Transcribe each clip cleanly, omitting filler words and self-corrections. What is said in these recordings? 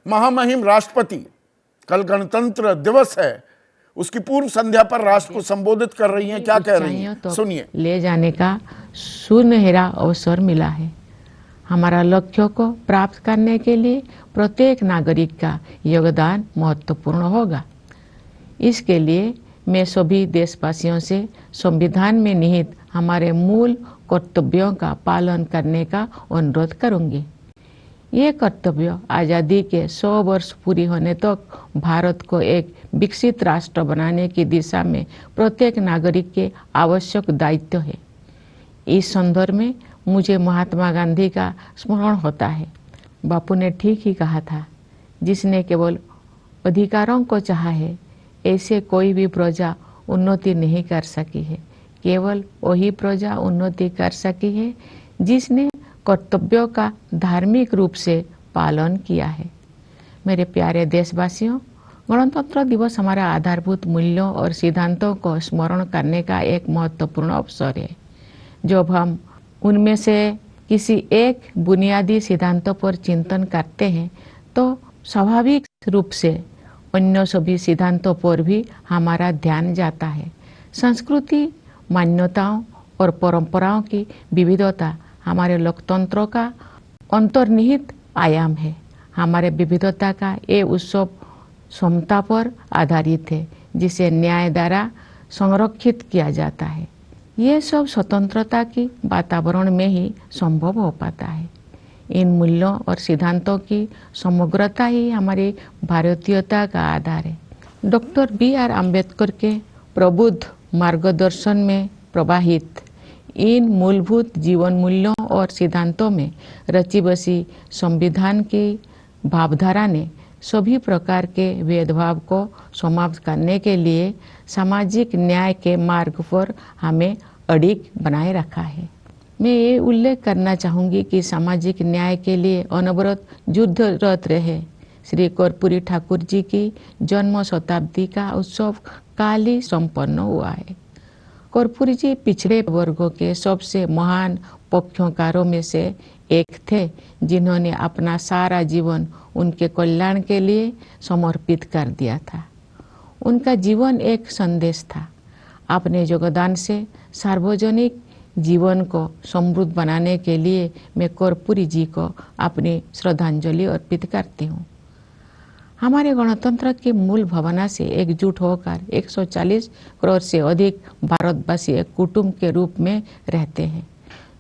महामहिम राष्ट्रपति कल गणतंत्र दिवस है, उसकी पूर्व संध्या पर राष्ट्र को संबोधित कर रही हैं। क्या कह रही हैं, तो सुनिए। ले जाने का सुनहरा अवसर मिला है। हमारा लक्ष्यों को प्राप्त करने के लिए प्रत्येक नागरिक का योगदान महत्वपूर्ण होगा। इसके लिए मैं सभी देशवासियों से संविधान में निहित हमारे मूल कर्तव्यों का पालन करने का अनुरोध करूंगी। ये कर्तव्य आज़ादी के 100 वर्ष पूरी होने तक भारत को एक विकसित राष्ट्र बनाने की दिशा में प्रत्येक नागरिक के आवश्यक दायित्व है। इस संदर्भ में मुझे महात्मा गांधी का स्मरण होता है। बापू ने ठीक ही कहा था, जिसने केवल अधिकारों को चाहा है, ऐसे कोई भी प्रजा उन्नति नहीं कर सकी है। केवल वही प्रजा उन्नति कर सकी है जिसने कर्तव्यों का धार्मिक रूप से पालन किया है। मेरे प्यारे देशवासियों, गणतंत्र दिवस हमारा आधारभूत मूल्यों और सिद्धांतों को स्मरण करने का एक महत्वपूर्ण अवसर है। जब हम उनमें से किसी एक बुनियादी सिद्धांतों पर चिंतन करते हैं तो स्वाभाविक रूप से अन्य सभी सिद्धांतों पर भी हमारा ध्यान जाता है। संस्कृति, मान्यताओं और परंपराओं की विविधता हमारे लोकतंत्र का अंतर्निहित आयाम है। हमारे विविधता का ये उत्सव समता पर आधारित है, जिसे न्याय द्वारा संरक्षित किया जाता है। ये सब स्वतंत्रता की वातावरण में ही संभव हो पाता है। इन मूल्यों और सिद्धांतों की समग्रता ही हमारी भारतीयता का आधार है। Doctor B.R. अम्बेडकर के प्रबुद्ध मार्गदर्शन में प्रवाहित इन मूलभूत जीवन मूल्यों और सिद्धांतों में रची बसी संविधान की भावधारा ने सभी प्रकार के भेदभाव को समाप्त करने के लिए सामाजिक न्याय के मार्ग पर हमें अडिग बनाए रखा है। मैं ये उल्लेख करना चाहूँगी कि सामाजिक न्याय के लिए अनवरत युद्धरत रहे श्री कर्पूरी ठाकुर जी की जन्म शताब्दी का उत्सव काल ही संपन्न हुआ है। कर्पूरी जी पिछड़े वर्गों के सबसे महान पक्षकारों में से एक थे, जिन्होंने अपना सारा जीवन उनके कल्याण के लिए समर्पित कर दिया था। उनका जीवन एक संदेश था। अपने योगदान से सार्वजनिक जीवन को समृद्ध बनाने के लिए मैं कर्पूरी जी को अपनी श्रद्धांजलि अर्पित करती हूँ। हमारे गणतंत्र की मूल भावना से एकजुट होकर 140 करोड़ से अधिक भारतवासी एक कुटुंब के रूप में रहते हैं।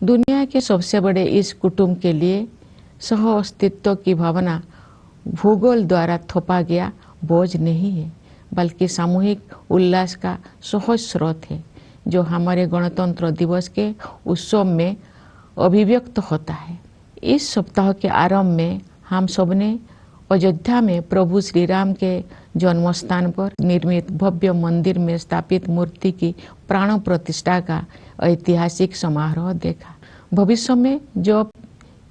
दुनिया के सबसे बड़े इस कुटुंब के लिए सह अस्तित्व की भावना भूगोल द्वारा थोपा गया बोझ नहीं है, बल्कि सामूहिक उल्लास का सहज स्रोत है, जो हमारे गणतंत्र दिवस के उत्सव में अभिव्यक्त होता है। इस सप्ताह के आरंभ में हम सबने अयोध्या में प्रभु श्री राम के जन्म स्थान पर निर्मित भव्य मंदिर में स्थापित मूर्ति की प्राण प्रतिष्ठा का ऐतिहासिक समारोह देखा। भविष्य में जब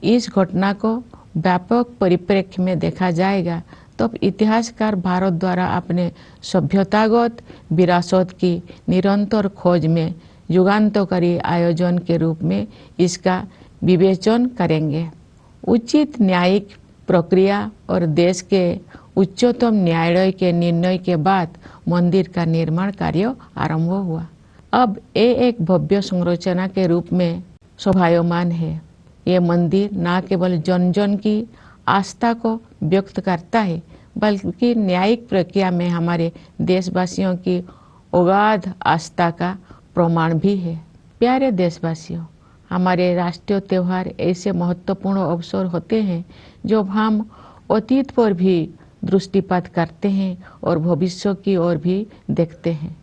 इस घटना को व्यापक परिप्रेक्ष्य में देखा जाएगा, तब इतिहासकार भारत द्वारा अपने सभ्यतागत विरासत की निरंतर खोज में युगांतकारी आयोजन के रूप में इसका विवेचन करेंगे। उचित न्यायिक प्रक्रिया और देश के उच्चतम न्यायालय के निर्णय के बाद मंदिर का निर्माण कार्य आरंभ हुआ। अब ये एक भव्य संरचना के रूप में शोभायमान है। ये मंदिर न केवल जन जन की आस्था को व्यक्त करता है, बल्कि न्यायिक प्रक्रिया में हमारे देशवासियों की अगाध आस्था का प्रमाण भी है। प्यारे देशवासियों, हमारे राष्ट्रीय त्यौहार ऐसे महत्वपूर्ण अवसर होते हैं जब हम अतीत पर भी दृष्टिपात करते हैं और भविष्य की ओर भी देखते हैं।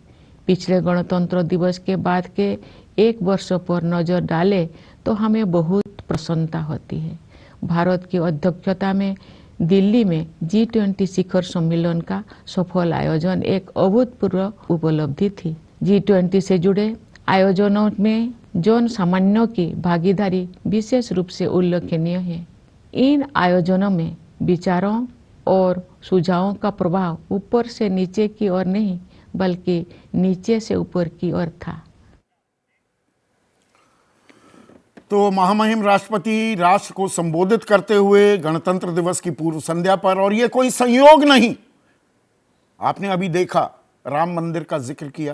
पिछले गणतंत्र दिवस के बाद के एक वर्ष पर नजर डालें तो हमें बहुत प्रसन्नता होती है। भारत की अध्यक्षता में दिल्ली में G20 शिखर सम्मेलन का सफल आयोजन एक अभूतपूर्व उपलब्धि थी। G20 से जुड़े आयोजनों में जन सामान्यों की भागीदारी विशेष रूप से उल्लेखनीय है। इन आयोजनों में विचारों और सुझावों का प्रभाव ऊपर से नीचे की ओर नहीं, बल्कि नीचे से ऊपर की ओर था। तो महामहिम राष्ट्रपति राष्ट्र को संबोधित करते हुए गणतंत्र दिवस की पूर्व संध्या पर, और यह कोई संयोग नहीं, आपने अभी देखा राम मंदिर का जिक्र किया,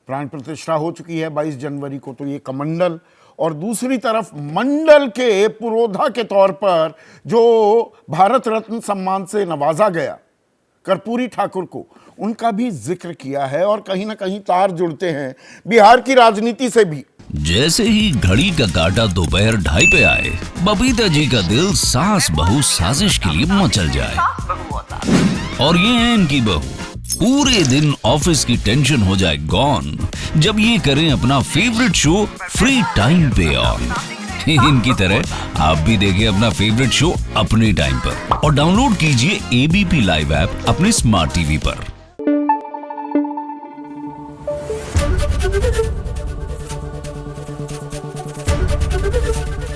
प्राण प्रतिष्ठा हो चुकी है 22 जनवरी को, तो ये कमंडल, और दूसरी तरफ मंडल के पुरोधा के तौर पर जो भारत रत्न सम्मान से नवाजा गया कर्पूरी ठाकुर को, उनका भी जिक्र किया है। और कहीं ना कहीं तार जुड़ते हैं बिहार की राजनीति से भी। जैसे ही घड़ी का काटा दोपहर 2:30 पे आए, बबीता जी का दिल सास बहू साजिश के लिए मचल जाए। और ये है इनकी बहू, पूरे दिन ऑफिस की टेंशन हो जाए गॉन जब ये करें अपना फेवरेट शो फ्री टाइम पे ऑन। इनकी तरह आप भी देखें अपना फेवरेट शो अपने टाइम पर और डाउनलोड कीजिए एबीपी लाइव ऐप अपने स्मार्ट टीवी पर।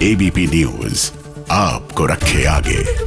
एबीपी न्यूज आपको रखे आगे।